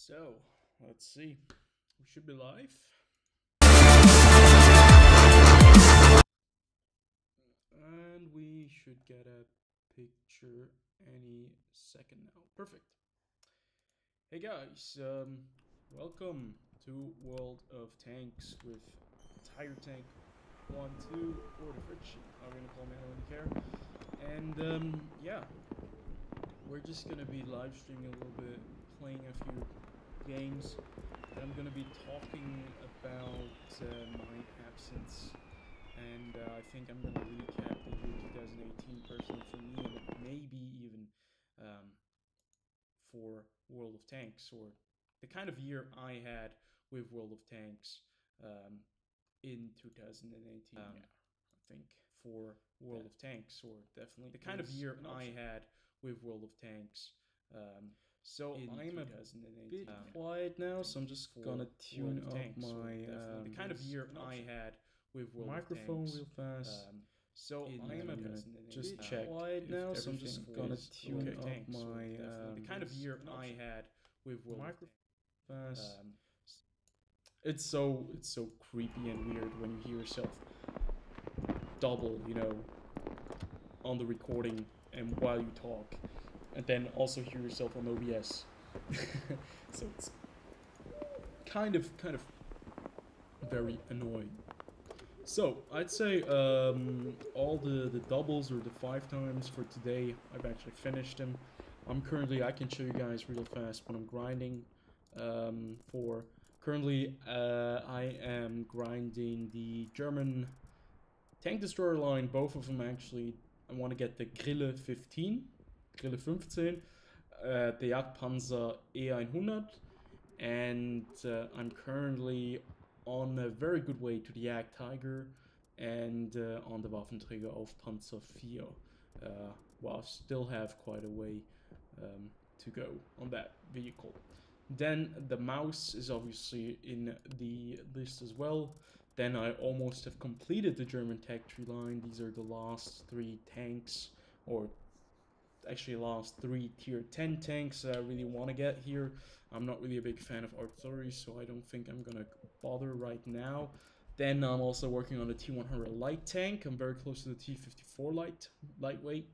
So, let's see. We should be live. And we should get a picture any second now. Perfect. Hey guys, welcome to World of Tanks with Tire Tank 1, 2, or the Friction. I'm gonna call me, I don't really care. And yeah, we're just gonna be live streaming a little bit, playing a few games. And I'm gonna be talking about my absence, and I think I'm gonna recap the year 2018 personally for me, and maybe even for World of Tanks, or the kind of year I had with World of Tanks in 2018. Yeah, I think for World of Tanks, or definitely the kind of year I had with World of Tanks. So I'm a bit quiet now, so I'm just gonna tune up my the kind of year I had with World microphone real fast. So I'm gonna just check quiet now, so I'm just gonna tune up my the kind of year I had with World microphone fast. It's so creepy and weird when you hear yourself double, on the recording and while you talk, and then also hear yourself on OBS. So it's kind of very annoying. So I'd say all the doubles, or the 5 times for today, I've actually finished them. I can show you guys real fast what I'm grinding for. Currently, I am grinding the German tank destroyer line, both of them actually. I want to get the Grille 15, Grille 15, the Jagdpanzer E100, and I'm currently on a very good way to the Jagdtiger and on the Waffenträger auf Panzer 4. Well, I still have quite a way to go on that vehicle. Then the Maus is obviously in the list as well. Then I almost have completed the German tech tree line. These are the last 3 tanks, or actually last 3 tier 10 tanks that I really want to get here. I'm not really a big fan of artillery, so I don't think I'm gonna bother right now. Then I'm also working on the T100 light tank. I'm very close to the T54 lightweight.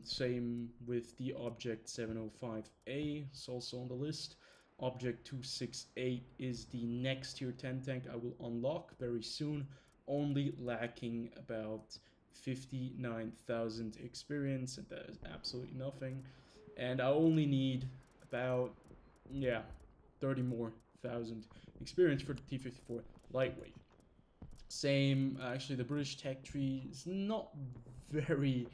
Same with the Object 705A, it's also on the list. Object 268 is the next tier 10 tank I will unlock very soon, only lacking about 59,000 experience, and that is absolutely nothing. And I only need about 30 more thousand experience for the T54 lightweight. Same, actually the British tech tree is not very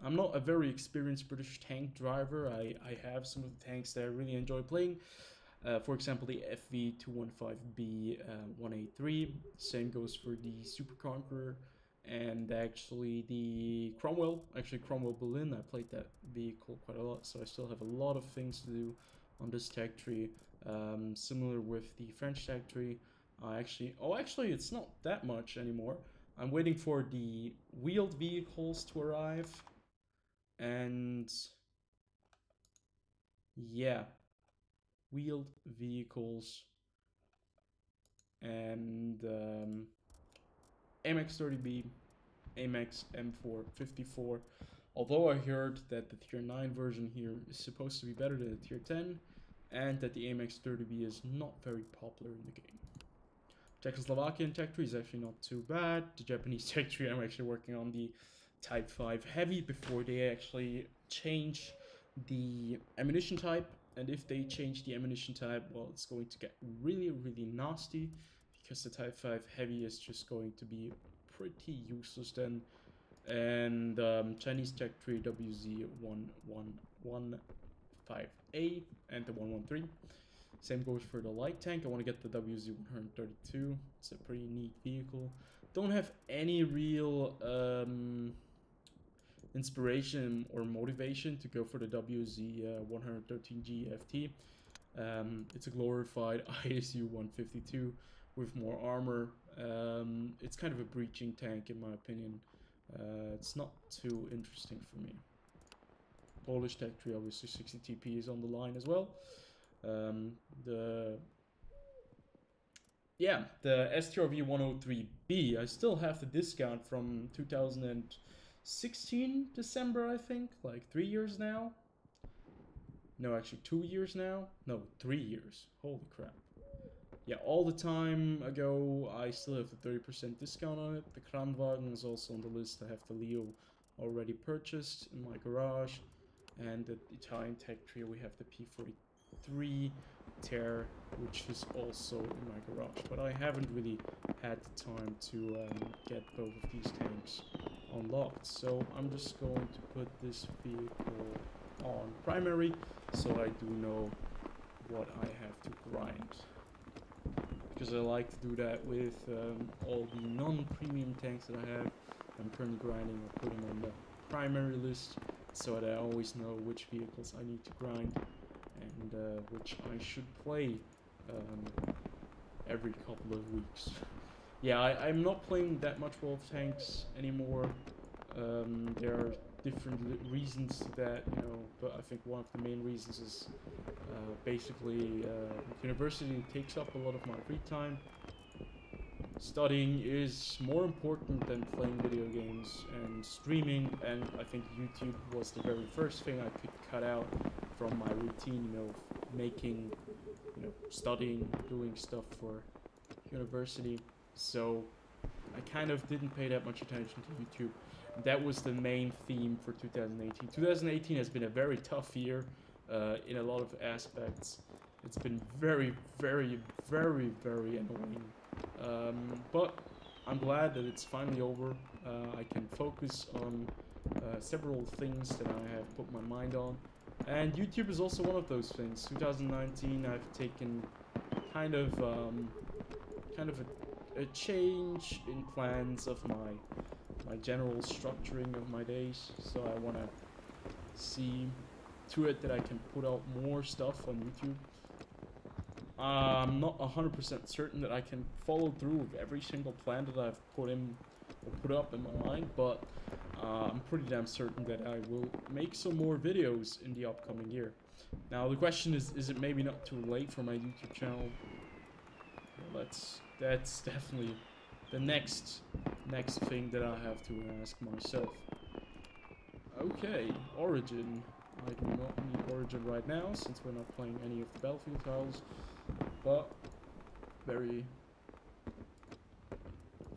I'm not a very experienced British tank driver. I have some of the tanks that I really enjoy playing. For example, the FV215B 183. Same goes for the Super Conqueror, and actually the Cromwell. Actually, Cromwell Berlin. I played that vehicle quite a lot, so I still have a lot of things to do on this tech tree. Similar with the French tech tree. Actually, it's not that much anymore. I'm waiting for the wheeled vehicles to arrive, and yeah, wheeled vehicles and AMX-30B, AMX M454. Although I heard that the tier 9 version here is supposed to be better than the tier 10, and that the AMX-30B is not very popular in the game. Czechoslovakian tech tree is actually not too bad. The Japanese tech tree, I'm actually working on the Type 5 Heavy before they actually change the ammunition type. And if they change the ammunition type, well, it's going to get really, really nasty, because the Type 5 Heavy is just going to be pretty useless then. And Chinese tech tree WZ1115A and the 113. Same goes for the light tank. I want to get the WZ132. It's a pretty neat vehicle. Don't have any real inspiration or motivation to go for the WZ113G FT. It's a glorified ISU 152 with more armor. It's kind of a breaching tank in my opinion. It's not too interesting for me. Polish tech tree, obviously 60 TP is on the line as well. The STRV 103B, I still have the discount from 2016 December, I think, like 3 years now. No, actually 2 years now. No, 3 years. Holy crap. Yeah, all the time ago, I still have the 30% discount on it. The Kranwagen is also on the list. I have the Leo already purchased in my garage. And the Italian tech tree, we have the P43 Tear, which is also in my garage. But I haven't really had the time to get both of these tanks unlocked. So I'm just going to put this vehicle on primary, so I do know what I have to grind. Because I like to do that with all the non-premium tanks that I have. I'm currently grinding or putting on the primary list, so that I always know which vehicles I need to grind and which I should play every couple of weeks. Yeah, I'm not playing that much World of Tanks anymore. There are different reasons to that, you know, but I think one of the main reasons is basically university takes up a lot of my free time. Studying is more important than playing video games and streaming, and I think YouTube was the very first thing I could cut out from my routine, you know, making, you know, studying, doing stuff for university. So I kind of didn't pay that much attention to YouTube. That was the main theme for 2018. 2018 has been a very tough year in a lot of aspects. It's been very, very, very, very annoying. But I'm glad that it's finally over. I can focus on several things that I have put my mind on. And YouTube is also one of those things. 2019, I've taken kind of a change in plans of my general structuring of my days. So I want to see to it that I can put out more stuff on YouTube. I'm not 100% certain that I can follow through with every single plan that I've put up in my mind, but I'm pretty damn certain that I will make some more videos in the upcoming year. Now the question is it maybe not too late for my YouTube channel? Well, that's definitely the next thing that I have to ask myself. Okay, Origin. I do not need Origin right now, since we're not playing any of the Battlefield tiles. But,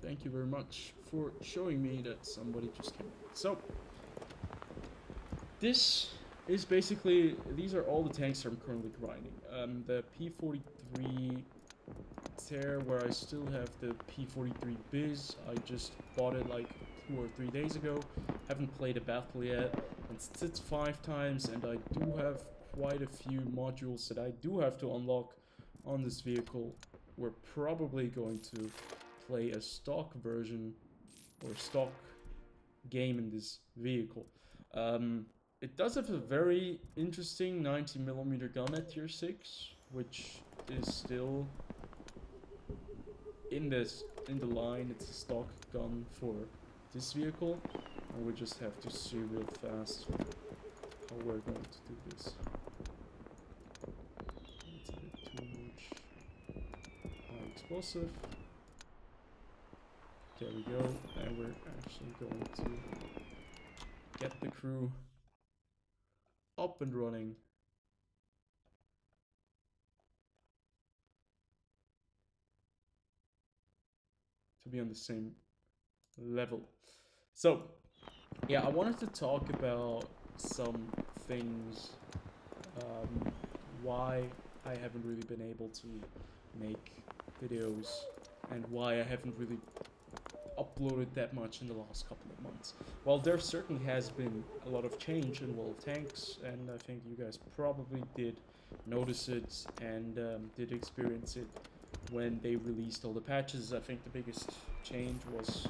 thank you very much for showing me that somebody just came in. So, this is basically, these are all the tanks I'm currently grinding. The P43 Tear, where I still have the P43 Biz. I just bought it like 2 or 3 days ago. Haven't played a battle yet. It sits 5 times, and I do have quite a few modules that I do have to unlock on this vehicle. We're probably going to play a stock version or stock game in this vehicle. It does have a very interesting 90mm gun at tier 6, which is still in the line. It's a stock gun for this vehicle, and we just have to see real fast how we're going to do this. It's a bit too much high explosive. There we go, and we're actually going to get the crew up and running. To be on the same level. So, yeah, I wanted to talk about some things, why I haven't really been able to make videos, and why I haven't really uploaded that much in the last couple of months. Well, there certainly has been a lot of change in World of Tanks, and I think you guys probably did notice it and did experience it when they released all the patches. I think the biggest change was,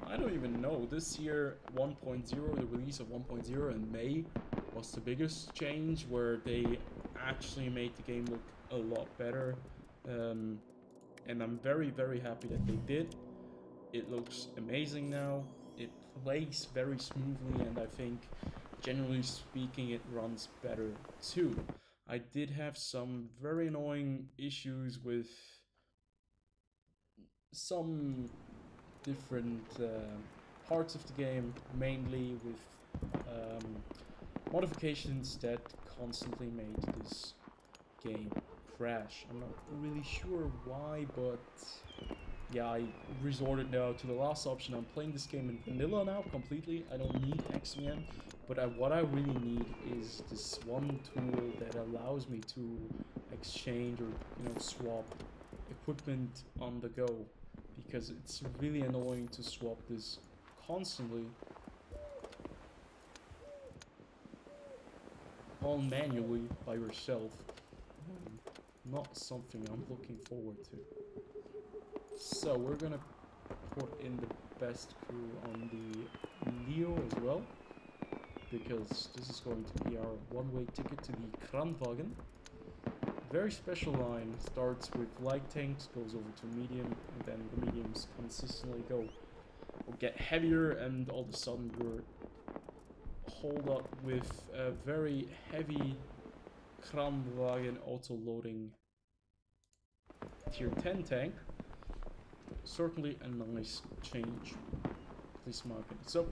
I don't even know, this year 1.0, the release of 1.0 in May was the biggest change, where they actually made the game look a lot better. And I'm very, very happy that they did. It looks amazing now. It plays very smoothly, and I think generally speaking, it runs better too. I did have some very annoying issues with some different parts of the game, mainly with modifications that constantly made this game crash. I'm not really sure why, but yeah, I resorted now to the last option. I'm playing this game in vanilla now completely. I don't need XVM, but what I really need is this one tool that allows me to exchange or swap equipment on the go, because it's really annoying to swap this constantly all manually by yourself. Not something I'm looking forward to. So we're gonna put in the best crew on the Leo as well, because this is going to be our one-way ticket to the Kranwagen. Very special line, starts with light tanks, goes over to medium, and then the mediums consistently will get heavier, and all of a sudden you're holed up with a very heavy Kranwagen auto-loading tier 10 tank. Certainly a nice change, at least in my opinion. So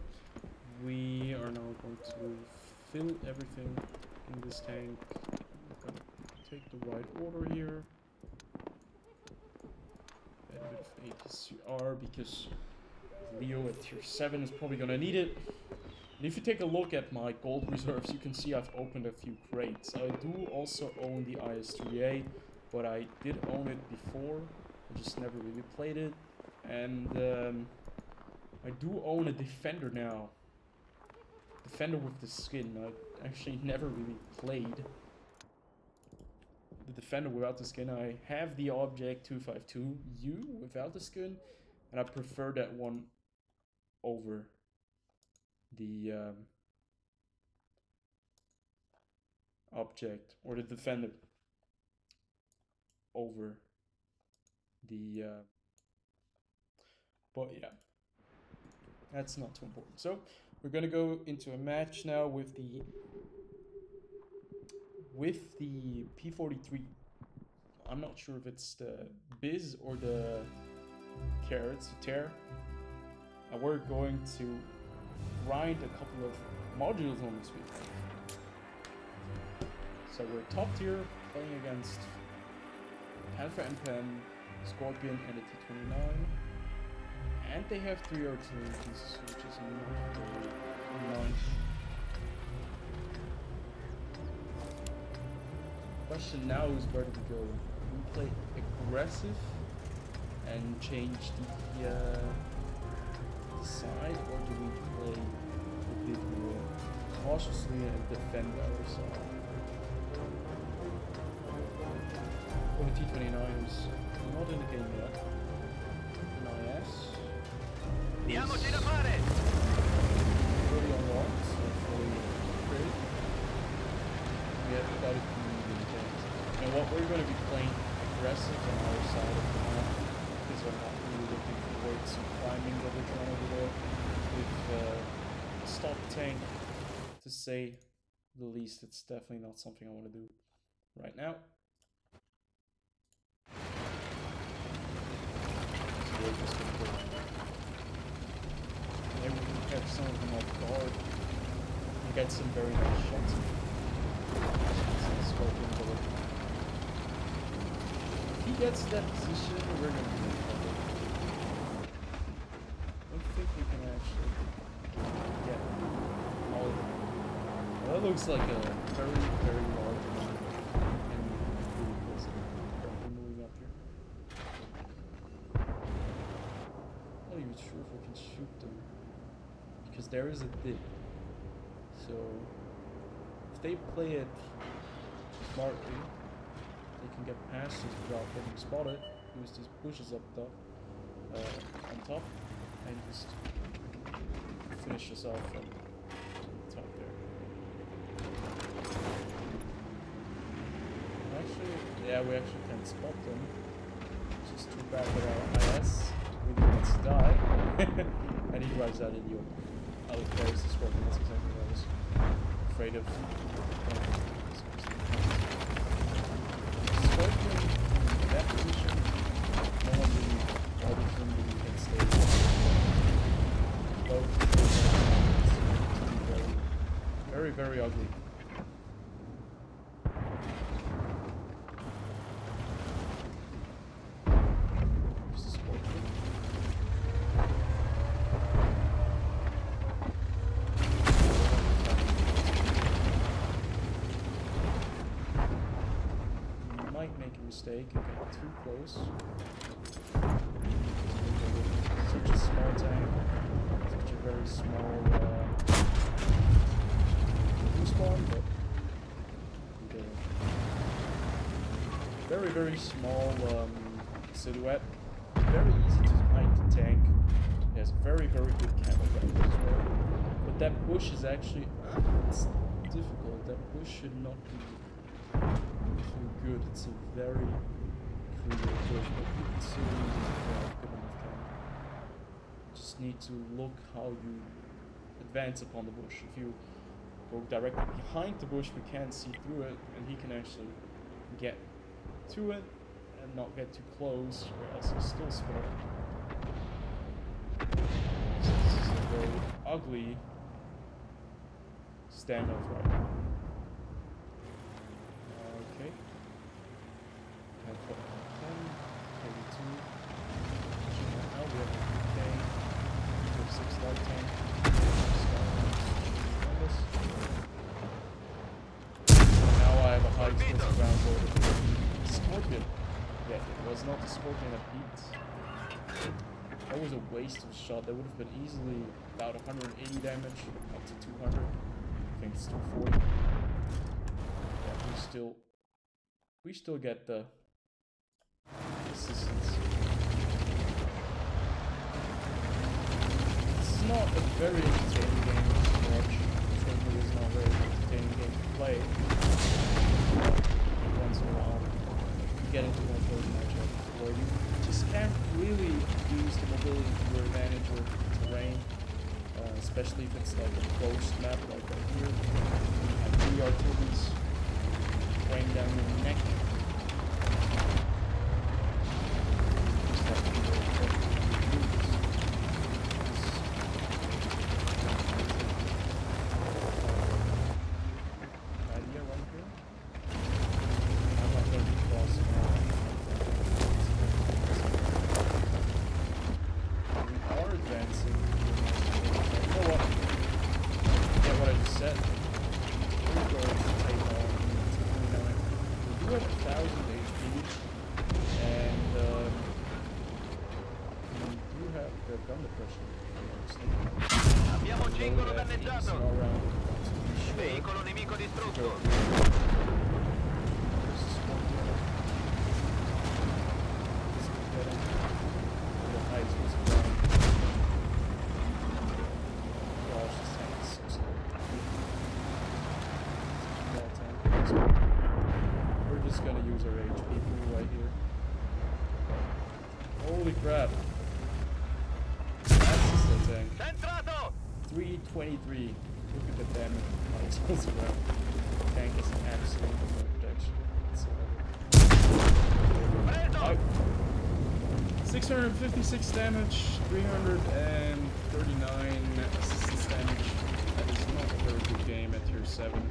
we are now going to fill everything in this tank. We're going to take the right order here. Add a bit of APCR because Leo at tier 7 is probably going to need it. And if you take a look at my gold reserves, you can see I've opened a few crates. I do also own the IS-3A, but I did own it before. I just never really played it. And I do own a Defender now. Defender with the skin. I actually never really played the Defender without the skin. I have the Object 252U without the skin, and I prefer that one over the Object, or the Defender over the but yeah, that's not too important. So we're gonna go into a match now with the P43. I'm not sure if it's the Biz or the Carrots, Tear. And we're going to grind a couple of modules on this week. So we're top tier, playing against Panther M10, Scorpion, and a T29. And they have 3 artillery pieces, which is not very nice. Question now is where do we go? Do we play aggressive and change the side, or do we play a bit more cautiously and defend our side? Well, the T29 is not in the game yet. Diamoci da fare! Fully unlocked, so fully upgraded. We have quite a few medium tanks. And what we're going to be playing aggressive on our side of the map, because we're not really looking forward to climbing the ridge one over there with a stop tank, to say the least. It's definitely not something I want to do right now. So we're just going to go. Maybe we can catch some of them off guard and get some very nice shots. If he gets that position, we're going to be in trouble. I don't think we can actually get all of them. Well, that looks like a very, very large amount of enemy vehicles that are moving up here. I'm not even sure if we can shoot them, because there is a dip. So if they play it smartly, they can get past this without getting spotted. Use these bushes up top, on top, and just finish us off from the top there. Actually, yeah, we actually can spot them. It's just too bad that our IS really wants to die, and he drives out in the open. Oh, there's the Scorpion. That's exactly what I was afraid of. Scorpion, in that position, no one really bothers him, but he can stay. Both very, very ugly. There's the Scorpion. Might make a mistake and get too close. Such a small tank, such a very small respawn, but very, very small silhouette. Very easy to hide the tank. It has very, very good camera coverage as well. But that bush is actually it's difficult. That bush should not be too good. It's a very creative bush, but you can still use it for a good enough time. Just need to look how you advance upon the bush. If you go directly behind the bush, we can't see through it, and he can actually get to it and not get too close, whereas he's still spotted. So this is a very ugly standoff right now. Okay. 10, 10, 32. Now we have a K. 6 light tank. Now I have a high explosive ground load. Scorpion. Yeah, it was not the Scorpion that peaked. That was a waste of a shot. That would have been easily about 180 damage, up to 200. I think it's 240. Yeah, we still get the assistance. It's not a very entertaining game to watch. Certainly is not a very entertaining game to play. Once in a while, you get into one of those matchups where you just can't really use the mobility to your advantage or terrain, especially if it's like a closed map like right here. You have 3 artilleries weighing down your neck. Just have to be very careful with your moves. Idea right here. I'm not going to be crossing out. We are advancing. You know what? Yeah, what I just said. We're going to take on 29. We do have 1,000 HP. And we do have the gun depression. Abbiamo un cingolo danneggiato. Veicolo nemico distrutto. We're just gonna use our HP pool right here. Holy crap. That's just a tank. Centrato! 323. Look at the damage how it goes around. The tank is absolutely no protection whatsoever. 656 damage, 339 assistance damage. That is not a very good game at tier 7.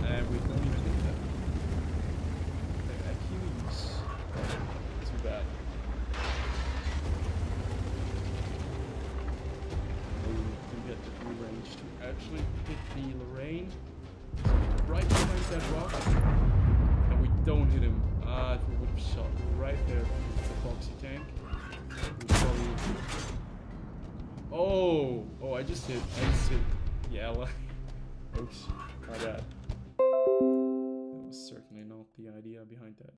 And we don't even hit them. They're Achilles. Too bad. We get the blue range to actually hit the Lorraine. Right behind that rock. And we don't hit him. If we would have shot right there with the Foxy tank, we probably would have. Oh, I just hit the ally. Oops, my bad. That was certainly not the idea behind that.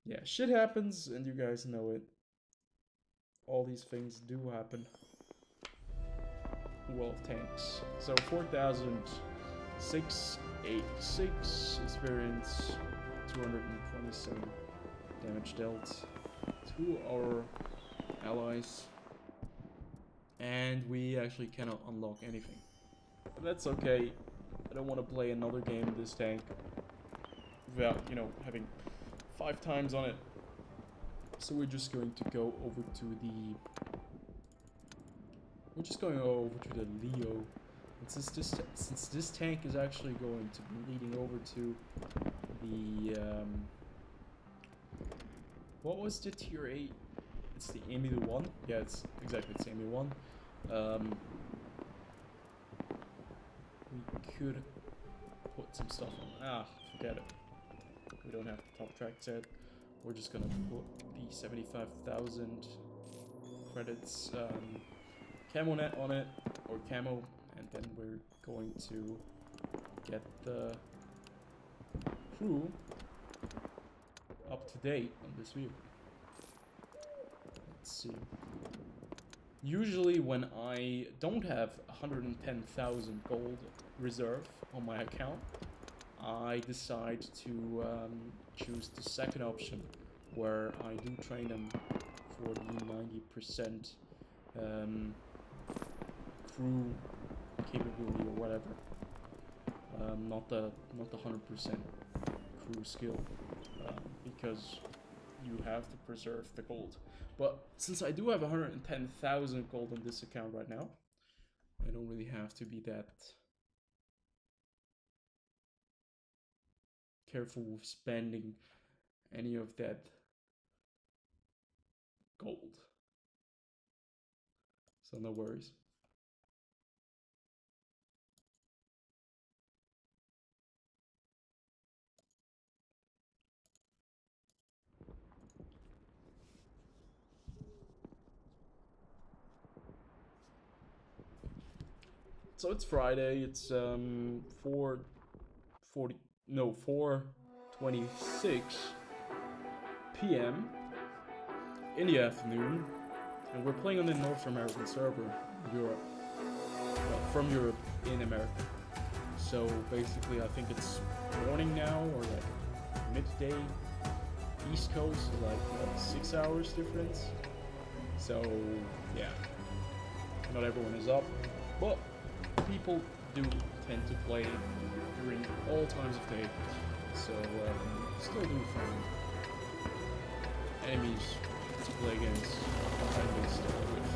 Yeah, shit happens, and you guys know it. All these things do happen. World of Tanks. So 4,686 experience, 227 damage dealt to our allies. And we actually cannot unlock anything. But that's okay. I don't want to play another game in this tank without, you know, having 5 times on it. So we're just going to go over to the... We're just going over to the Leo. And since this tank is actually going to be leading over to the... what was the tier 8? It's the Emil 1? Yeah, it's exactly, it's Emil 1. We could put some stuff on. Ah, forget it. We don't have the top track set. We're just gonna put the 75,000 credits camo net on it, or camo, and then we're going to get the crew up to date on this vehicle. Let's see. Usually when I don't have 110,000 gold reserve on my account, I decide to choose the second option, where I do train them for the 90% crew capability or whatever. Not the 100% crew skill, because you have to preserve the gold. But since I do have 110,000 gold on this account right now, I don't really have to be that careful with spending any of that gold. So no worries. So it's Friday, it's 4:26 p.m. in the afternoon, and we're playing on the North American server, Europe. Well, from Europe in America. So basically I think it's morning now, or like midday. East Coast, like what, 6 hours difference. So yeah, not everyone is up, but people do tend to play during all times of day, so still do find enemies to play against and still with.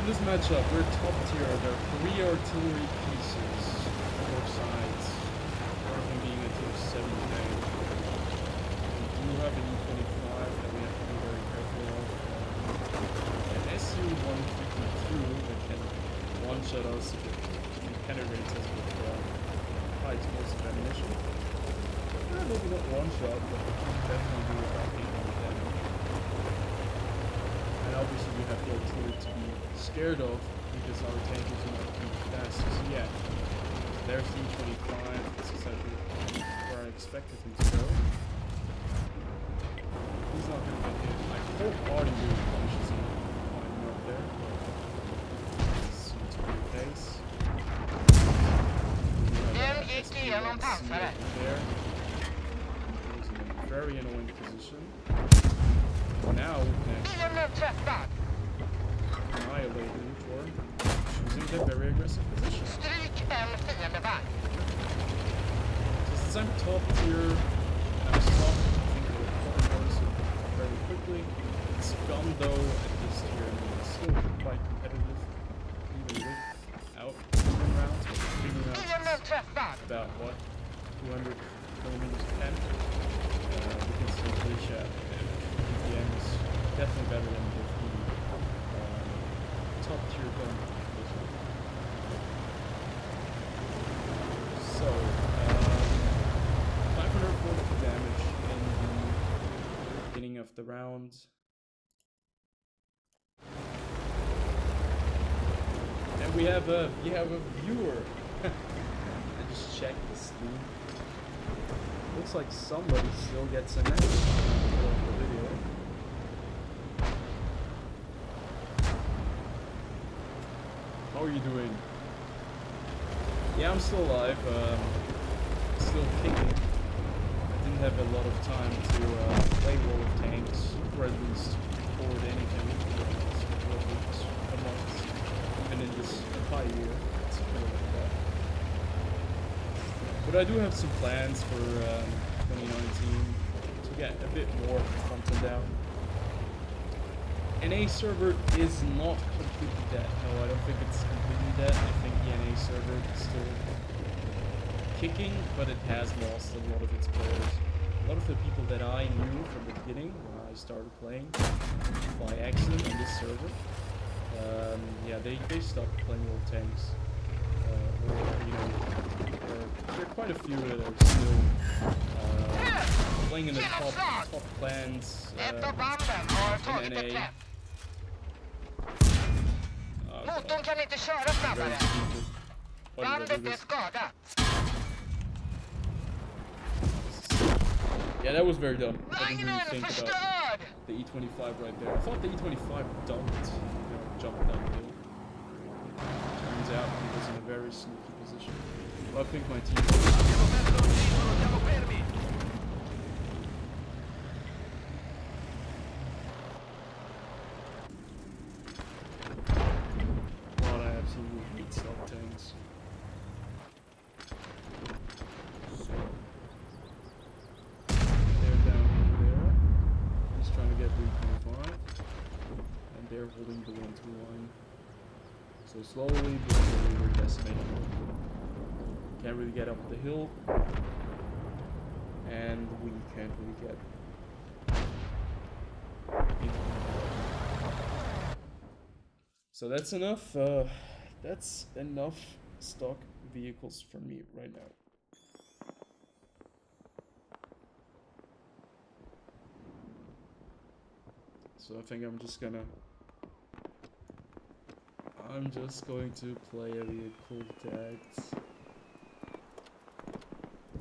This matchup, we're top tier. There are 3 artillery pieces on both sides, everything being a tier 7 tank. We do have an E25 that we have to be very careful of. An SU-152 that can one-shot us if it penetrates us with high explosive ammunition. Maybe not one-shot, but we can definitely do about 800 damage. And obviously we have the artillery to be scared of, because our tank is not too fast as yet. There's the E25, this is actually where I expected him to go. He's not going to get hit. I hope Arden really punishes him climbing up there. This seems to be the case. There. He's in a very annoying position. Now we can actually annihilate him for choosing a very aggressive position. So since I'm top tier and I'm soft, I think we'll notice it very quickly. It's gone though at this tier, and it's still quite competitive, even without premium rounds. But premium rounds is about what, 200 millimeters a pen. We can still reach out, and PPM is definitely better than the top tier gun. So, 540 damage in the beginning of the round. And we have a viewer. check the Steam. Looks like somebody still gets an extra of the video. How are you doing? Yeah, I'm still alive. Still kicking. I didn't have a lot of time to play World of Tanks, or at least record anything for the last couple of weeks, a month, even in this entire year. It's kind of like that. But I do have some plans for 2019 to get a bit more content out. NA server is not completely dead. No, I don't think it's completely dead. I think the NA server is still kicking, but it has lost a lot of its players. A lot of the people that I knew from the beginning when I started playing by accident on this server, yeah, they stopped playing World of Tanks. Or, you know, there are quite a few that are still playing in the top clans in NA. Motorn kan inte köra snabbare. Bandet är skadat. Yeah, that was very dumb. I didn't really think about the E25 right there. I thought the E25 dumped, you know, jumped down the hill. Turns out he was in a very sneaky position. Well, I think my team. God, I absolutely hate stealth tanks. So they're down there. Just trying to get the 25, and they're holding the 1-2 line. So slowly but surely we're decimating them. Can't really get up the hill, and we can't really get into the. So that's enough. That's enough stock vehicles for me right now. So I think I'm just going to play a vehicle that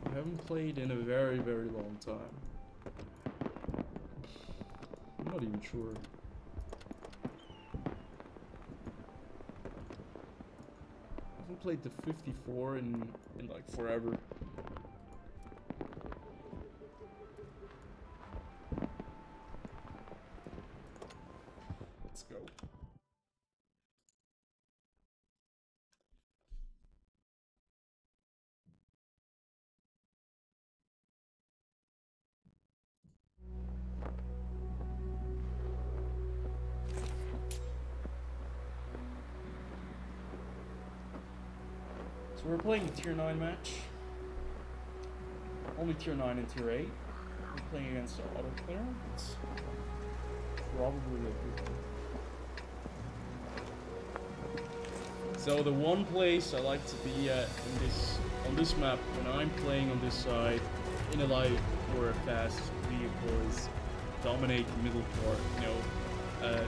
I haven't played in a very, very long time. I'm not even sure. I haven't played the 54 in like forever. Let's go. So we're playing a tier 9 match. Only tier 9 and tier 8. We're playing against the auto player. It's probably a good one. So the one place I like to be at on this map when I'm playing on this side in a light or a fast vehicle is dominate the middle part. You know,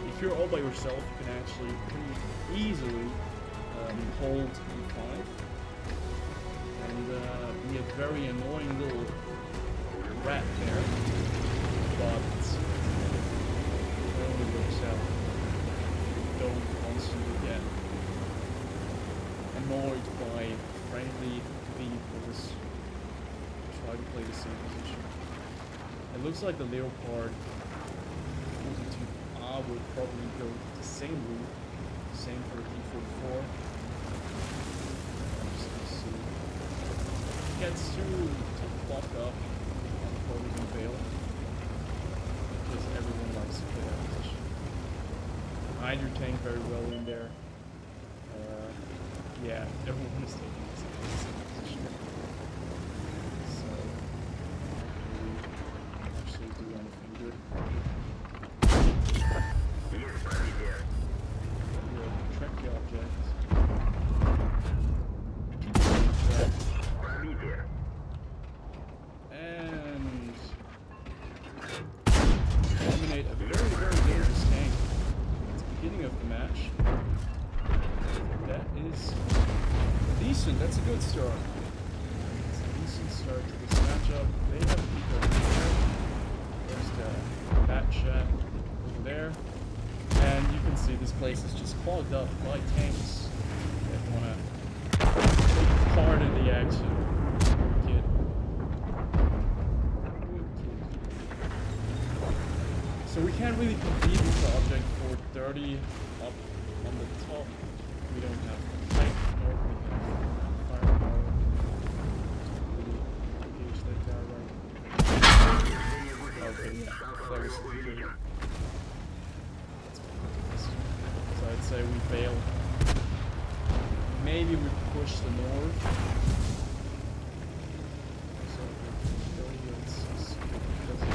if you're all by yourself, you can actually pretty easily hold E5 and be a very annoying little rat there, but it only works out. Don't constantly get annoyed by friendly vehicles. Try to play the same position. It looks like the Leopard 42A would probably go the same route, same for the E44. Gets to block up and probably fail because everyone likes to play that position. Hide your tank very well in there. Yeah, everyone is taking this position. So, can't really actually do anything good. Yeah, track the object. And eliminate a very, very dangerous tank at the beginning of the match. That is decent. That's a good start. place is just clogged up by tanks that wanna take part in the action. Kid. So we can't really complete this object for 30 up on the top. We don't have tank, nor we have firepower. Really engage that guy right. Okay, yeah, that was good. So I'd say we fail. Maybe we push the north. So we go here and see because it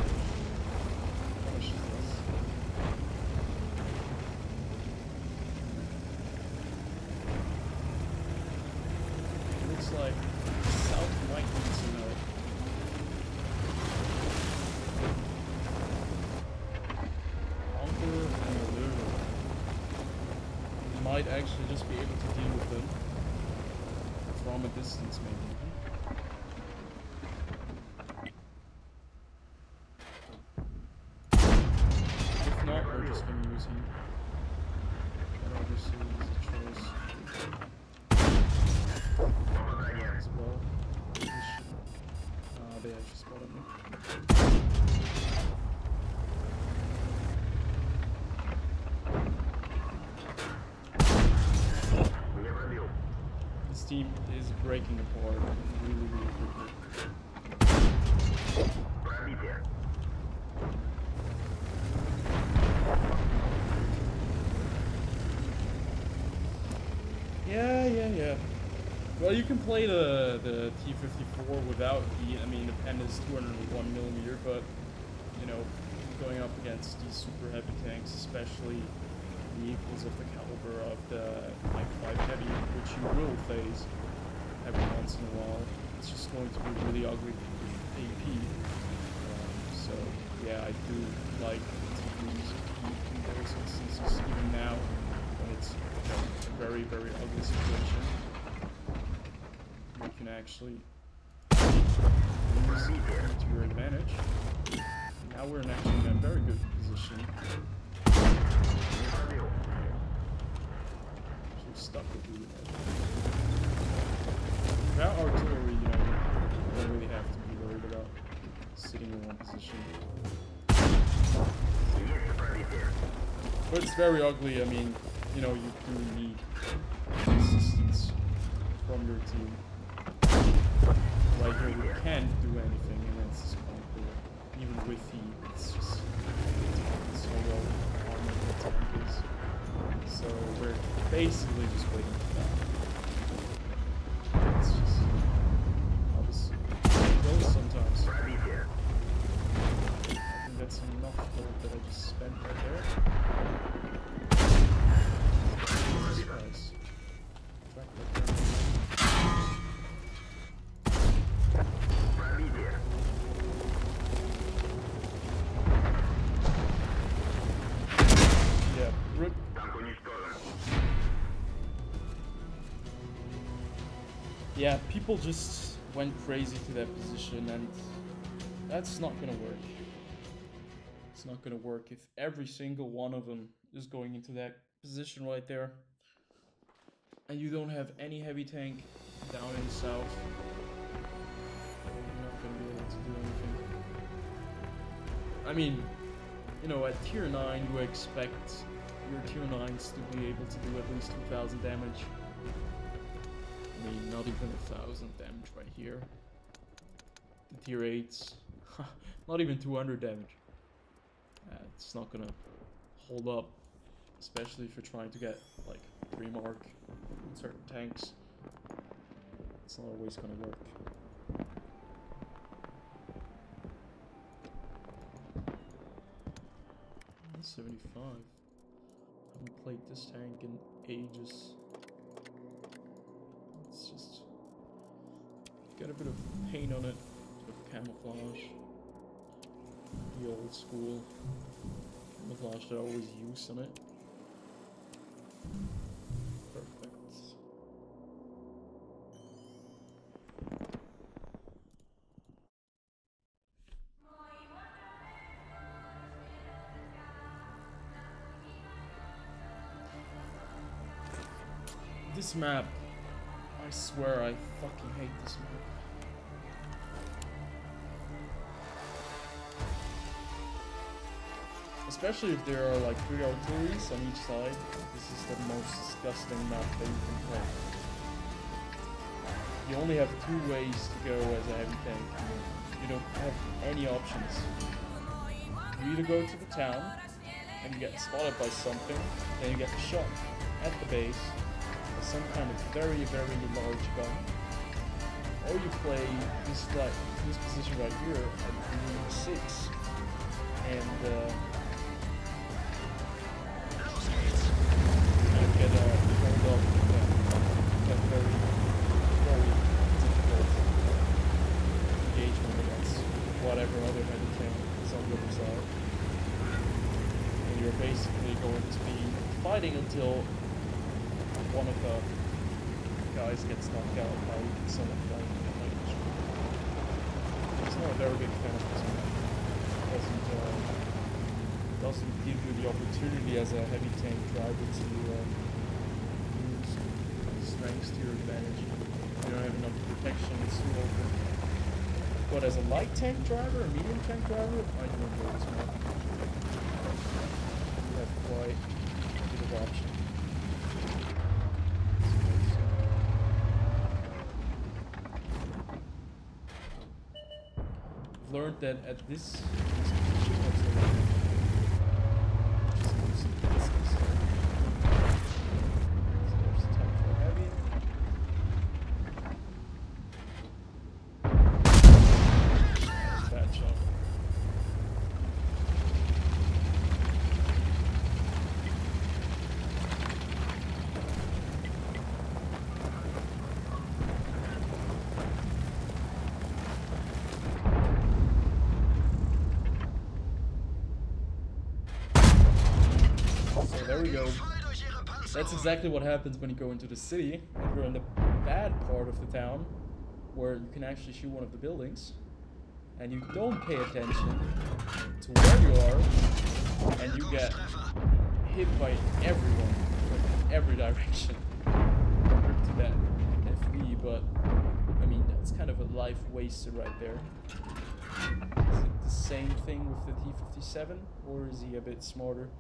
punishes us. Looks like south might need some help. Conqueror and Allure might actually just be able to deal with them from a distance, maybe. If not, we're just going to use heat. And obviously, it's a choice. As well. They actually spotted me. This team is breaking apart really, really quickly. Yeah. Well, you can play the T-54 without heat. I mean, the pen is 201mm, but you know, going up against these super heavy tanks, especially the equals of the caliber of the Mike 5 Heavy, which you will phase every once in a while, it's just going to be really ugly with AP. So yeah, I do like to use heat in those instances, even now when it's a very, very ugly situation. You can actually use it to your advantage. Now we're actually in a very good position. Actually stuck with you. Without artillery, you know, you don't really have to be worried about sitting in one position. But it's very ugly. I mean, you know, you do need assistance from your team. Right here, we can't do anything against this conqueror. Even with heat, it's just so well armored the tank is. So we're basically just waiting for that. It's just obviously it goes sometimes. I think that's enough gold that I just spent right there. Jesus Christ. Track that down. Yeah, people just went crazy to that position, and that's not gonna work. It's not gonna work if every single one of them is going into that position right there, and you don't have any heavy tank down in the south. You're not gonna be able to do anything. I mean, you know, at tier 9, you expect your tier 9s to be able to do at least 2,000 damage. I mean, not even 1,000 damage right here. The tier 8s, not even 200 damage. It's not gonna hold up, especially if you're trying to get like 3 mark on certain tanks. It's not always gonna work. 75. Haven't played this tank in ages. It's just got a bit of paint on it, a bit of camouflage. The old school camouflage that I always use on it. Perfect. This map, I swear I fucking hate this map. Especially if there are like 3 artilleries on each side. This is the most disgusting map that you can play. You only have 2 ways to go as a heavy tank. You don't have any options. You either go to the town and you get spotted by something, then you get shot at the base with some kind of very, very large gun. Or you play this position right here at Green 6 and get hold up that very, very difficult engagement against whatever other heavy tank is on the other side. And you're basically going to be fighting until one of the guys gets knocked out by someone flying in the range. He's not a very big fan of this map. Doesn't give you the opportunity as a heavy tank driver to use strengths to your advantage. You don't have enough protection, it's too open. But as a light tank driver, a medium tank driver, I do enjoy this map. You have quite a bit of option. I've learned that at this position, that's the right. There we go. That's exactly what happens when you go into the city and you're in the bad part of the town where you can actually shoot one of the buildings and you don't pay attention to where you are and you get hit by everyone from every direction compared to that FV, but I mean that's kind of a life wasted right there. Is it the same thing with the T-57 or is he a bit smarter?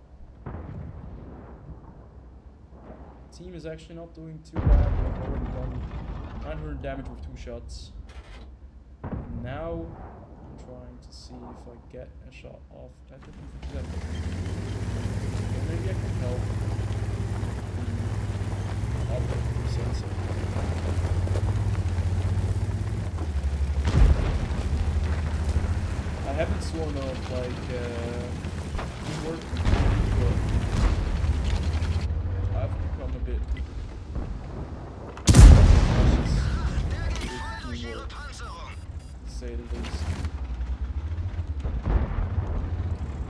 Team is actually not doing too bad. They've already done 900 damage with 2 shots. Now I'm trying to see if I get a shot off at the T-57. Maybe I can help the operator sensor. I haven't sworn off like teamwork, but I've become a bit teamwork, to say the least.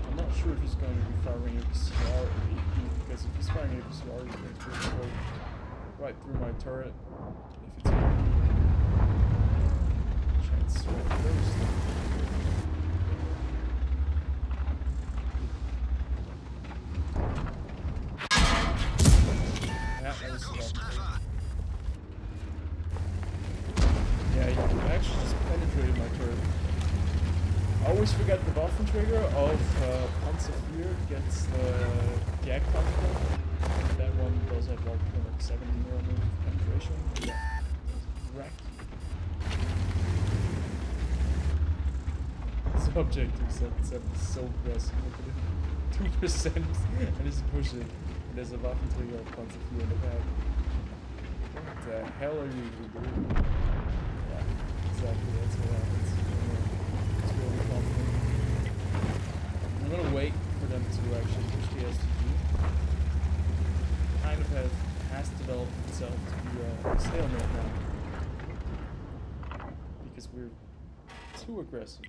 I'm not sure if he's going to be firing a PCR or AP, because if he's firing a PCR, he's going to go right through my turret. If it's AP, chance right first. Yeah, you actually just penetrated my turret. I always forget the Waffen trigger of Panzer IV gets the Jag particle. That one does have like 270mm penetration. Yeah, wrecked. Subject 277 is so aggressive. Look at it. 2% and he's pushing. And there's a Waffen trigger of Panzer IV in the back. What the hell are you doing? Yeah, exactly, that's what happens. It's really confident. I'm gonna wait for them to actually push the STG. Kind of has developed itself to be a stalemate now. Because we're too aggressive.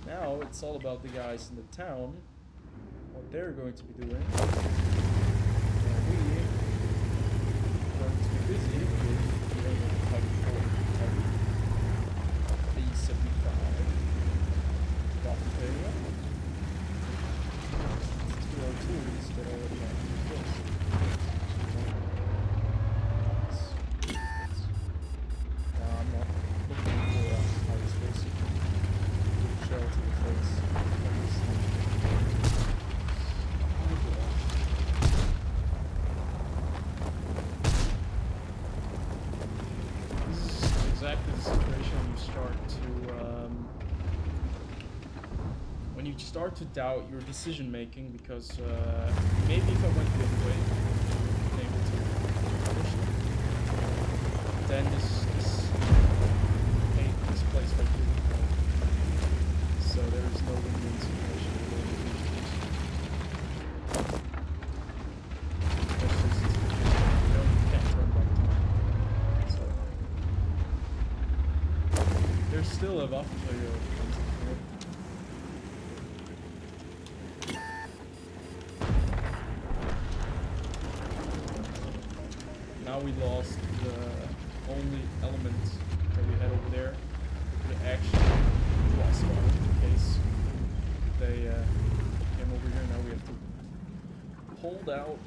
Now it's all about the guys in the town, what they're going to be doing. And we are going to be busy with the Type 4 B-75 Waffen failure. 202 is start to doubt your decision making, because maybe if I went the other way, I'd be able to finish it. Then this place might be really hard. So there is no win-win situation. Can't turn back time. So there's still a Waffenfeuer. Now we lost the only element that we had over there. We could actually draw small in case they came over here. Now we have to hold out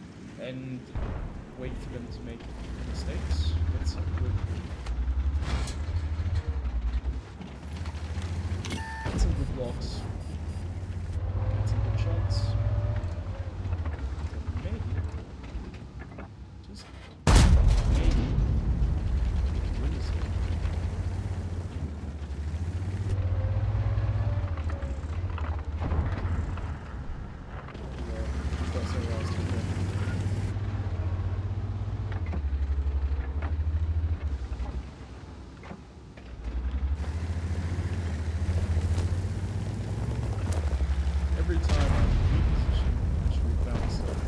and wait for them to make mistakes. That's not good. That's some good blocks. That's some good shots. Maybe. Just maybe. Win this game. That's our last game. Every time I'm in position, I should be bounced up.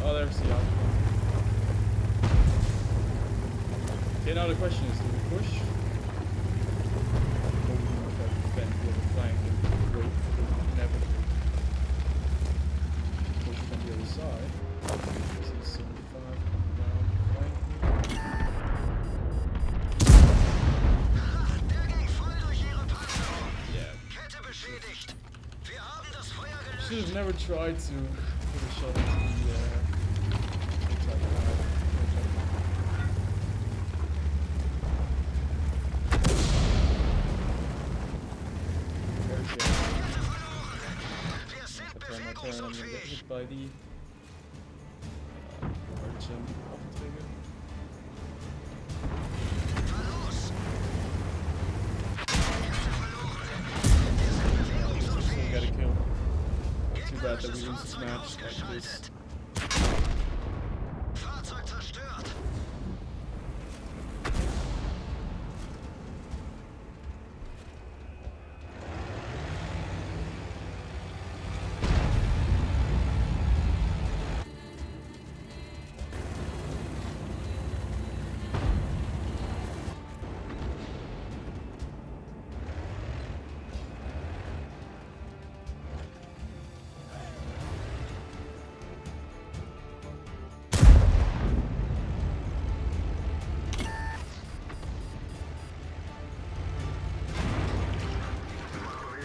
Oh, there's the outcome. Okay, now the question is, do we push? Or do we try to defend with the flank and wait for the inevitable push from the other side? This is 75 coming down flank. Der ging voll durch ihre Panzerung. Yeah. Kette beschädigt. Wir haben das Feuer gelöscht. Should have never tried to put a shot into the attack line. Wir sind I'm gonna get bewegungsunfähig. hit by the Archon Waffenträger. Los. Still got a kill. Too bad that we lose this match like this. Fahrzeug zerstört.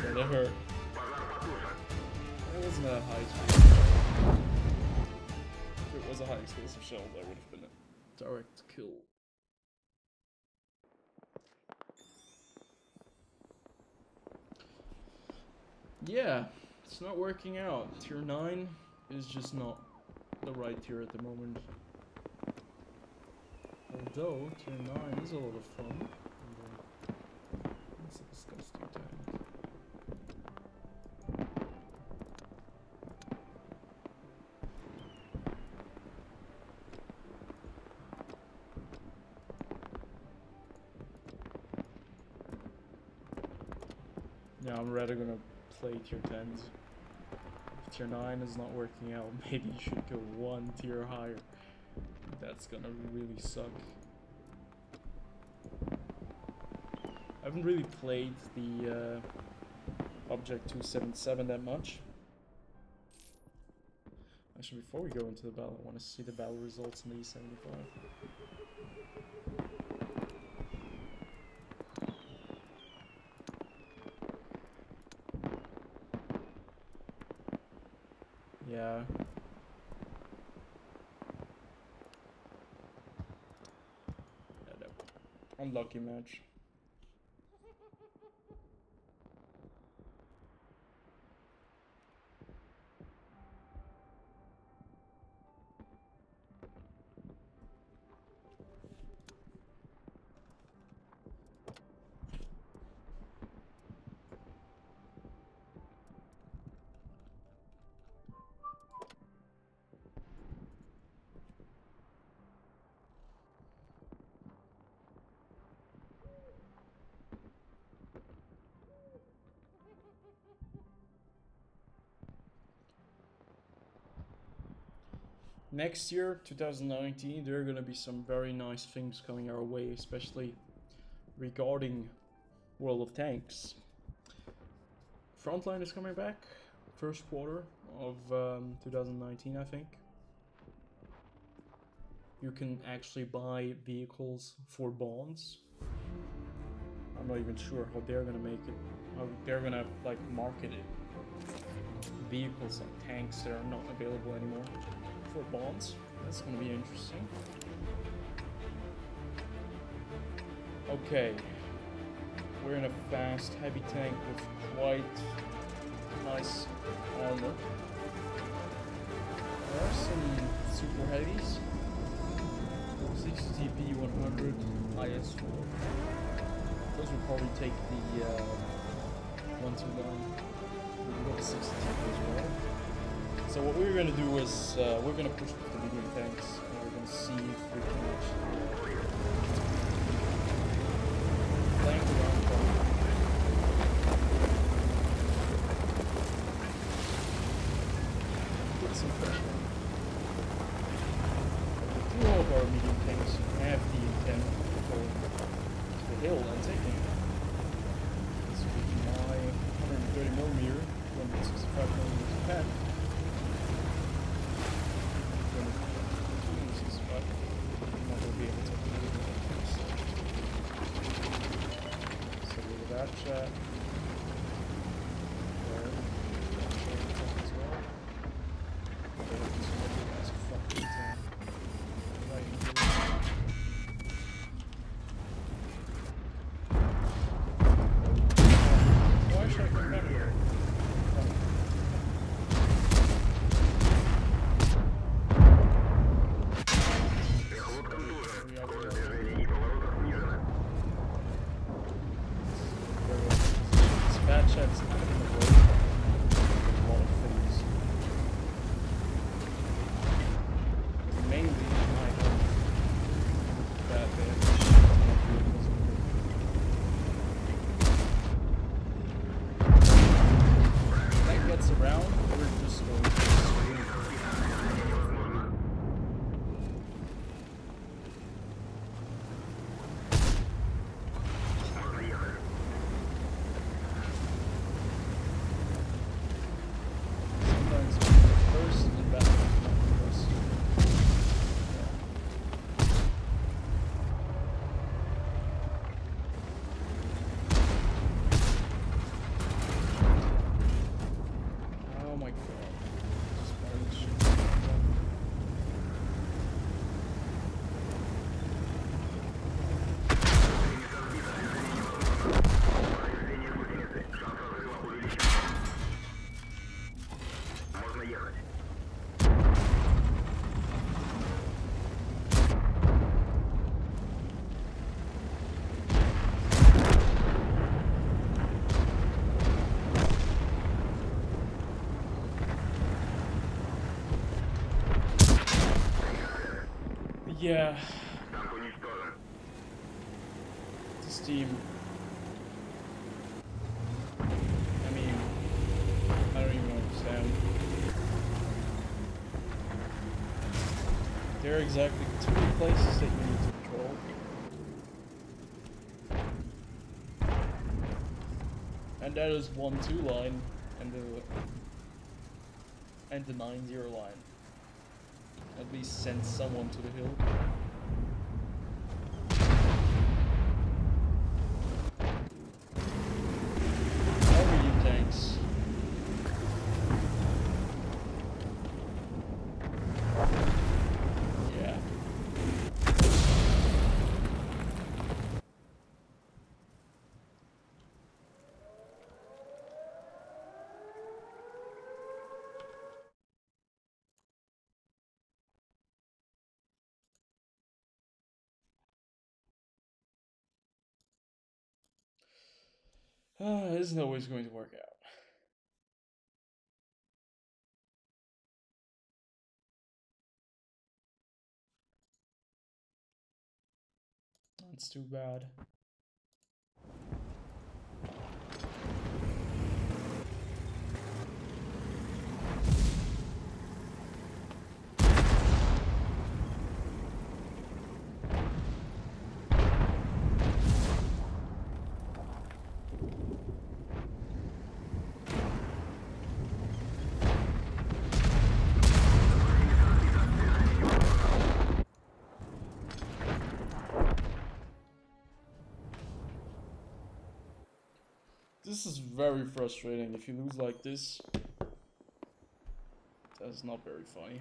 Yeah, that hurt. That wasn't a high explosive shell. If it was a high explosive shell, that would have been a direct kill. Yeah, it's not working out. Tier 9 is just not the right tier at the moment. Although, tier 9 is a lot of fun. It's a disgusting tank. Yeah, I'm rather gonna play tier 10s. If tier 9 is not working out, maybe you should go one tier higher. That's gonna really suck. I haven't really played the Object 277 that much. Actually, before we go into the battle, I want to see the battle results in the E75. Yeah. Yeah, that unlucky match. next year, 2019, there are gonna be some very nice things coming our way, especially regarding World of Tanks. Frontline is coming back, first quarter of 2019, I think. You can actually buy vehicles for bonds. I'm not even sure how they're gonna make it, how they're gonna like market it. Vehicles and tanks that are not available anymore for bonds. That's gonna be interesting. Okay, we're in a fast, heavy tank with quite nice armor. There are some super heavies. 60TP 100 IS4. Those would probably take the 1-2 line. We can go to 60TP as well. So what we're gonna do is we're gonna push with the medium tanks and we're gonna see if we can actually flank around them. Put some pressure. All of our medium tanks have the intent to go to the hill and taking it. This will be my 130mm, 165mm pen. 265. I'm not going to be able to do it. So look at that chat. There. As well. That's a fucking tank. Why should I come back here? Bad chat's kind of in the way of a lot of things. Mainly my health. That they have to shoot my vehicles. If that gets around, we're just going to scream. Sometimes first and back first. Oh my god. Just barely shooting. Yeah. This team. I mean, I don't even understand. There are exactly 2 places that you need to patrol. And that is 1-2 line and the 9-0 line. At least send someone to the hill. How are you tanks? Yeah. This isn't always going to work out. That's too bad. This is very frustrating. If you lose like this, that's not very funny.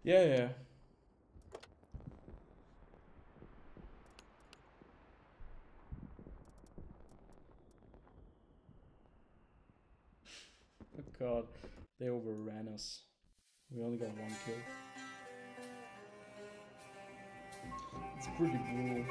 Yeah. Oh god, they overran us. We only got 1 kill. It's pretty brutal.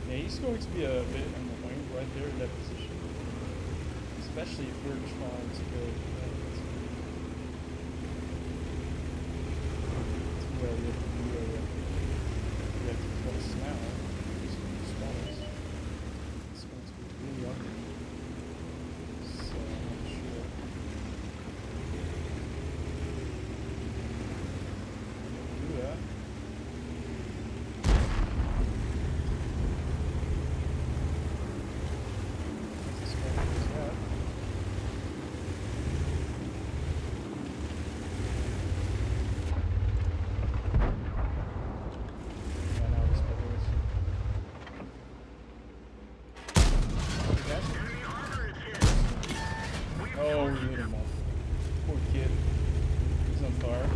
He's going to be a bit annoying right there in that position, especially if we're trying to go to where we have to close now. It's going to be really ugly. So I'm not sure. Do that. Oh, we hit him off. Poor kid. He's on fire.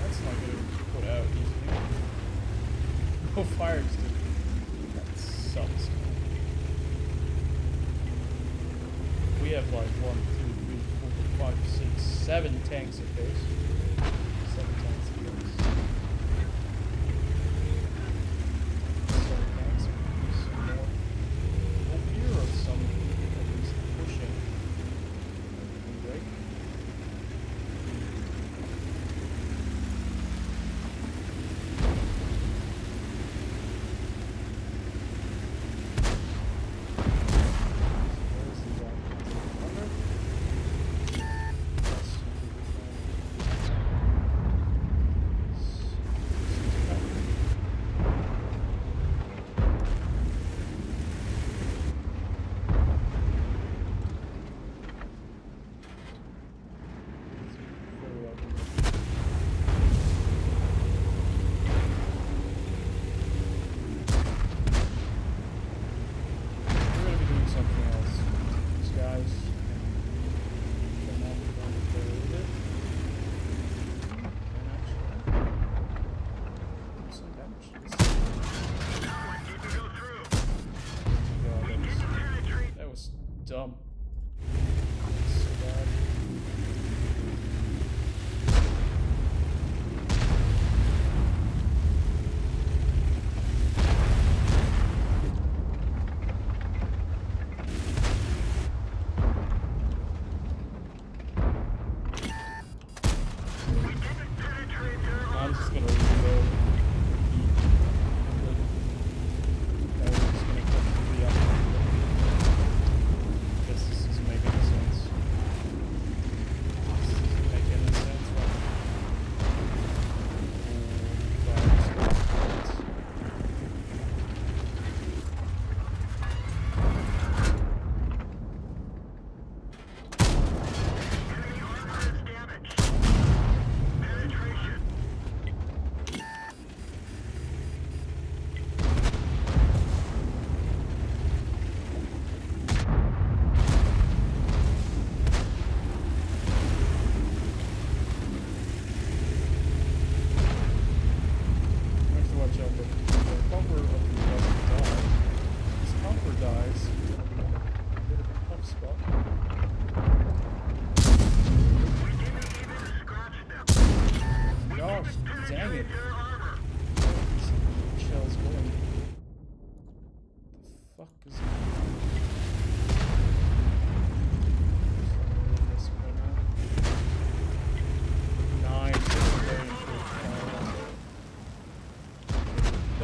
That's not gonna put out easily. No fires, dude. That sucks. We have like 1, 2, 3, 4, 5, 6, 7 tanks at base. 7 tanks at base. 7 tanks. Some more. Over here or some at least pushing. Break. Where is the guy? Under? Yes,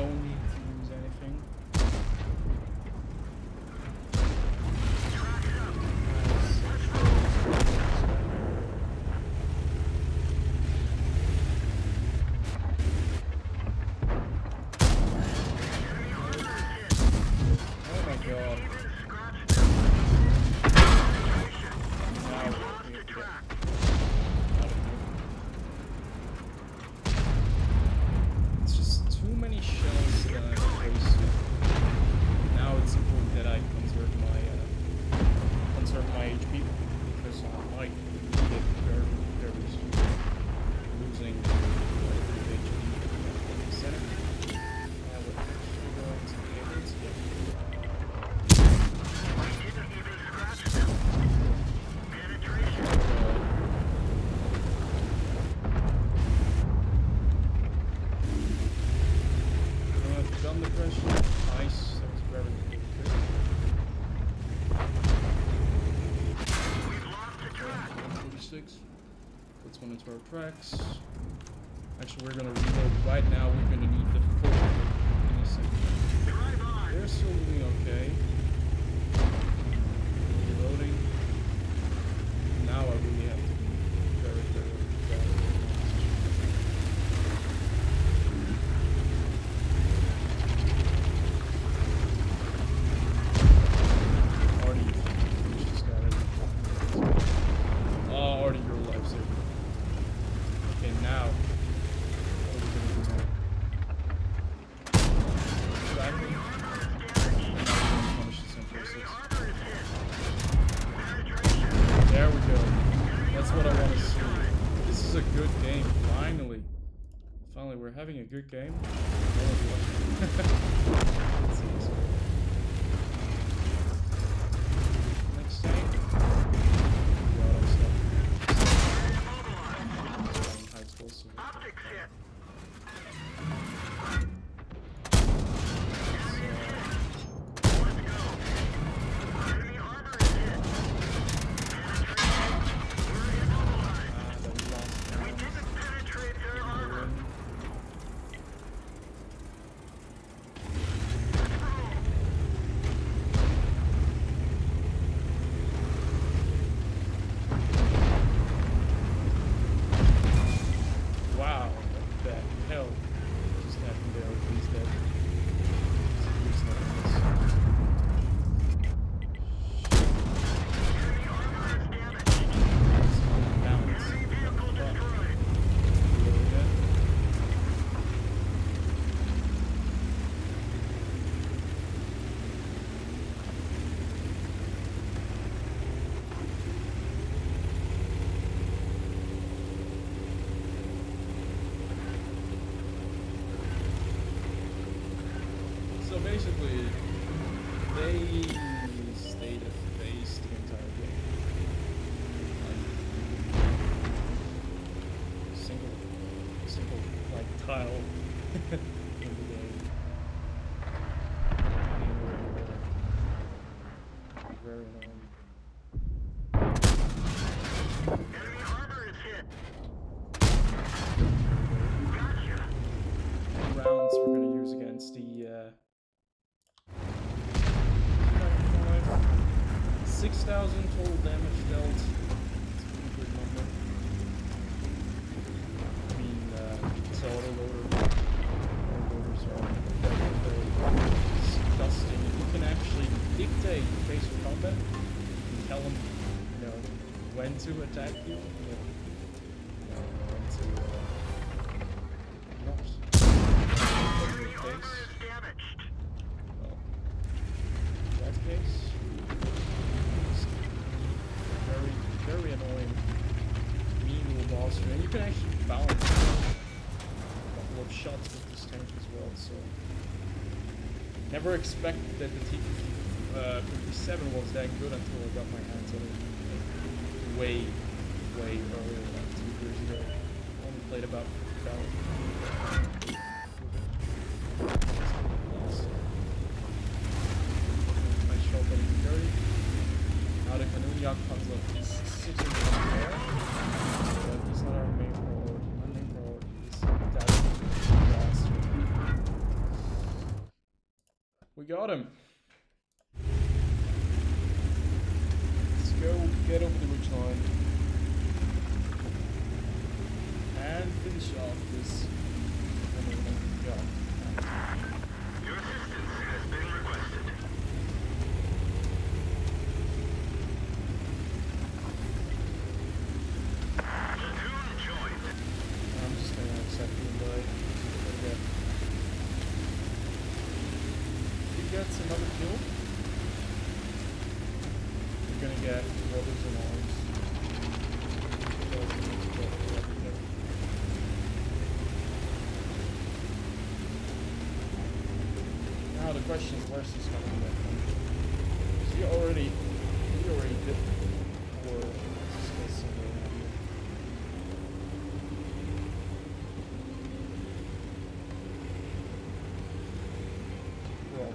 don't need to use anything. Puts one into our tracks. Actually, we're gonna reload right now. We're gonna need the full in a second. They're still doing okay. Reloading. Now I really have to be very, very careful. Already finished this guy. Oh, already your lifesaver. Okay, now. What are we gonna do now? Exactly. Punish this M46. There we go. That's what I want to see. This is a good game. Finally. Finally, we're having a good game. Next thing. Optics hit. Let's go. Enemy armor is hit. We're immobilized. We didn't penetrate their armor. Wow, what the hell just happened there? He's dead. He's not in this. Enemy armor is damaged. Balance. Enemy vehicle destroyed. Really dead. So basically, they stayed at base the entire game. Like, single like tile in the game. Very annoying. Enemy armor is hit. Gotcha. Rounds we're gonna use against the 6,000 total damage dealt. It's a pretty good number. I mean, it's autoloaders are very disgusting. You can actually dictate the pace of combat and tell them, you know, when to attack you, when to not. Enemy armor is damaged. Well, in that case, it's very, very annoying, mean little boss. And you can actually balance a couple of shots with this tank as well. So, never expected that the T-57 was that good until I got my hands on it way earlier, like 2 years ago. I only played about 1,000. I show up in 30. Now the Kanunyak-Panzer is sitting in there. But he's not our main priority. My main priority is that bastard. We got him. Let's go get over the ridgeline. And finish off this. Your assistance has been requested. Platoon joined. I'm just gonna accept the invite. Okay. If he gets another kill, we're gonna get brothers in arms. Now the question is, where's this gonna be? He already did or still somewhere around here. Well,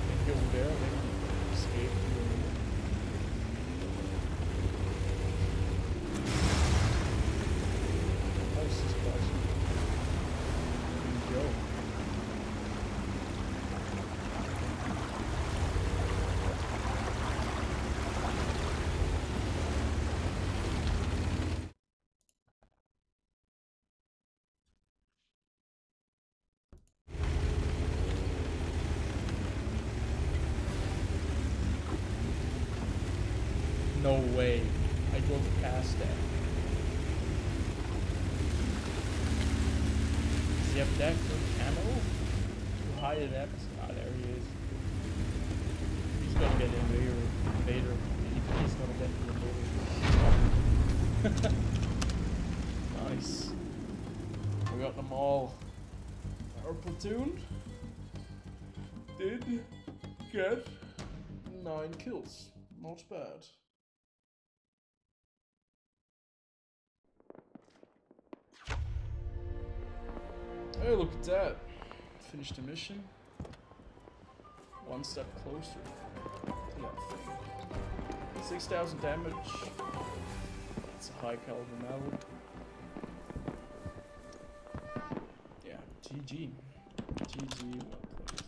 maybe over there, maybe escape through the middle. This is classic. There we go. No way. I drove past that. Does he have that good camo? Too high in that? Ah, there he is. He's gonna get Invader. He's gonna get the Invader. Nice. We got them all. Our platoon did get 9 kills. Not bad. Hey, look at that. Finished the mission. One step closer to that thing. 6,000 damage. It's a high caliber mallet. Yeah, GG. GG, well played.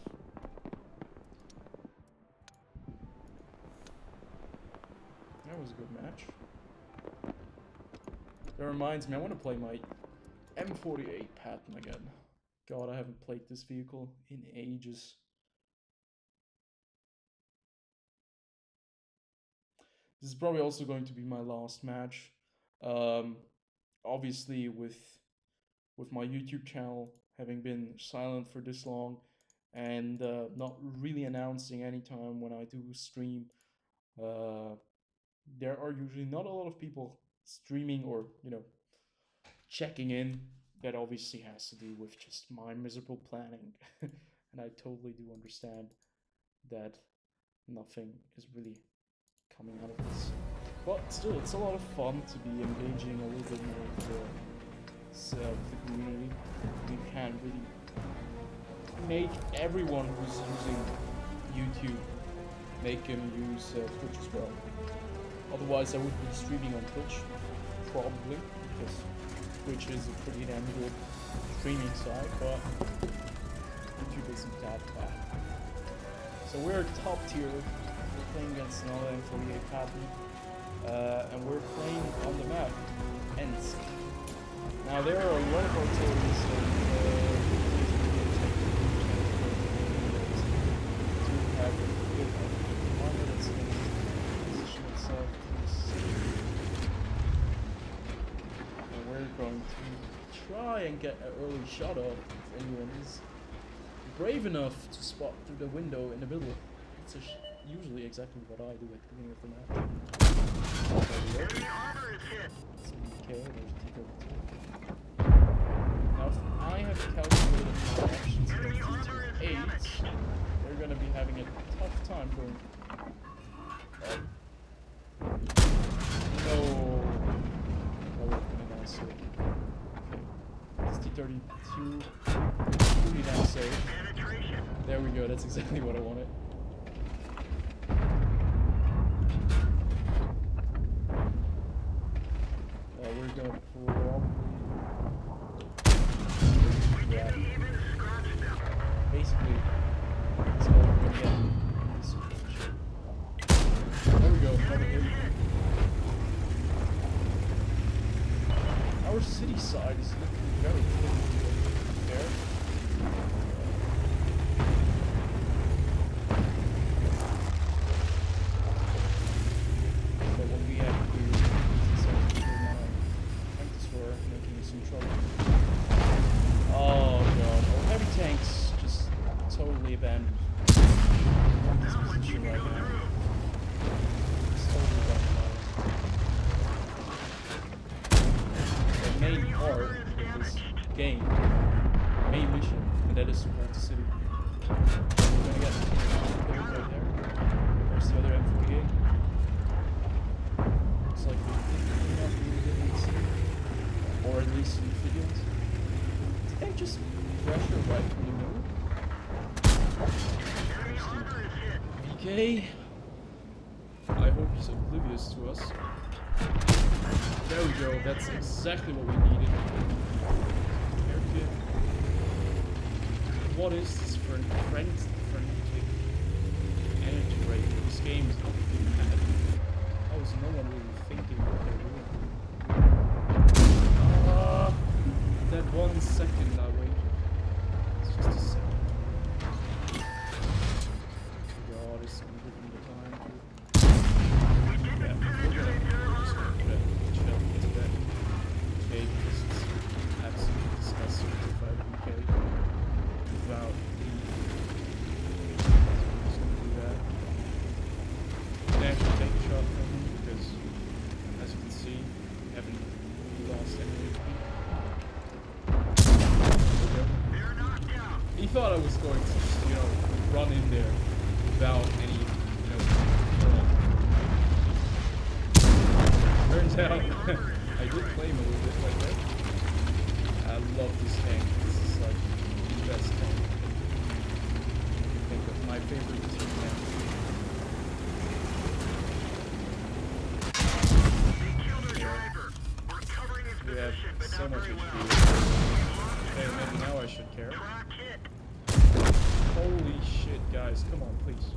That was a good match. That reminds me, I want to play my M48 Patton again. God, I haven't played this vehicle in ages. This is probably also going to be my last match. Obviously, with my YouTube channel having been silent for this long and not really announcing any time when I do stream, there are usually not a lot of people streaming or, you know, checking in. That obviously has to do with just my miserable planning. And I totally do understand that nothing is really coming out of this. But still, it's a lot of fun to be engaging a little bit more with the community. You can't really make everyone who's using YouTube make him use Twitch as well. Otherwise, I would be streaming on Twitch, probably, because Twitch is a pretty damn good streaming site, but YouTube isn't that bad. So we're top tier. We're playing against another M48 Patton, and we're playing on the map Ensk. Now there are a lot of artilleries to have a good armor that's going to position itself to the city. And we're going to try and get an early shot off if anyone is brave enough to spot through the window in the middle. It's usually exactly what I do at the beginning of the match. Enemy armor is hit. Okay, there's T-32. Now, if I have calculated my options for T-8, they're going to be having a tough time going. No. That would have been a nice hit. Okay. This T-32 pretty damn safe. There we go, that's exactly what I wanted. gonna probably... Yeah. Basically, that's all we're gonna get in this situation. There we go, another hit. Our city side is looking very clean there. But what we have to do is some people now tanks were making some trouble. Oh god, our heavy tanks just totally abandoned this position right now. It's totally abandoned. The main part of this game, main mission, and that is to hold the city. We're gonna get right there. There's the other M48. Looks like we're not really getting the city. Or at least amphibians. Did they just pressure right from the middle? VK. I hope he's oblivious to us. There we go, that's exactly what we needed. Airkit. What is this for a frantic energy rate? This game is not being bad. How is no one really thinking what they're doing? That 1 second I waited. It's just a second. God, it's gonna give me the time to... Yeah, we're just gonna put it chill into that. Okay, because it's absolutely disgusting to fight VK without the... So we're just gonna do that. And actually take a shot from him because, as you can see, we haven't really lost any HP. He thought I was going to just, you know, run in there without any, you know, turns out I did claim a little bit like that. I love this tank. This is like the best tank I think of. My favorite team tank. We have so much HP. Okay, maybe now I should care. Holy shit, guys, come on, please.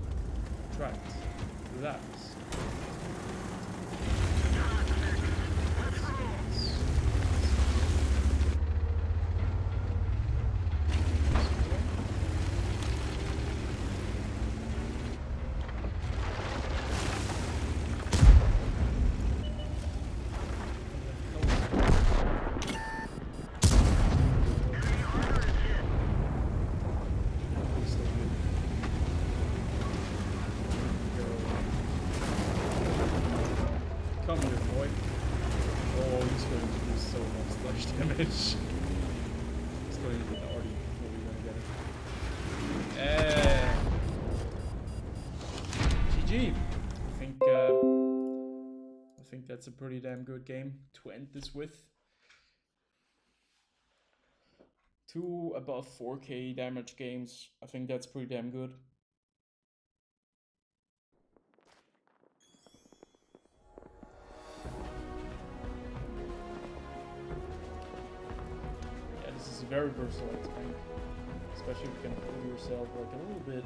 Try it. Relax. Come here, boy. Oh, he's going to do so much splash damage. He's going to get the Artie before we're going to get it. GG. I think that's a pretty damn good game to end this with. 2 above 4k damage games. I think that's pretty damn good. This is a very versatile tank, especially if you can pull yourself like a little bit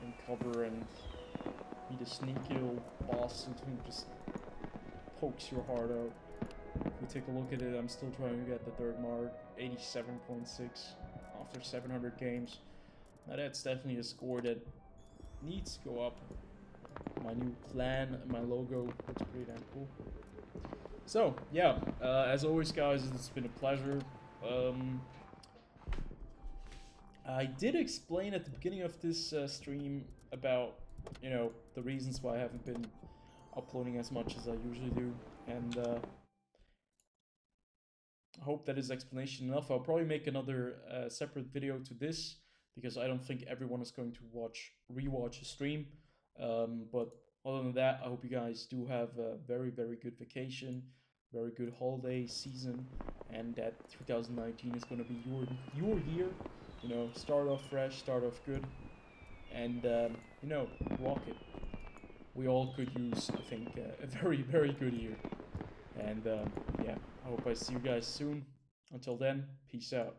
in cover and be the sneaky little boss who just pokes your heart out. If we take a look at it, I'm still trying to get the third mark, 87.6 after 700 games. Now that's definitely a score that needs to go up. My new clan, my logo, looks pretty damn cool. So yeah, as always guys, it's been a pleasure. I did explain at the beginning of this stream about, you know, the reasons why I haven't been uploading as much as I usually do, and I hope that is explanation enough. I'll probably make another separate video to this, because I don't think everyone is going to rewatch a stream, but other than that, I hope you guys do have a very, very good vacation, very good holiday season, and that 2019 is going to be your year. You know, start off fresh, start off good, and you know, rock it. We all could use, I think, a very, very good year. And yeah, I hope I see you guys soon. Until then, peace out.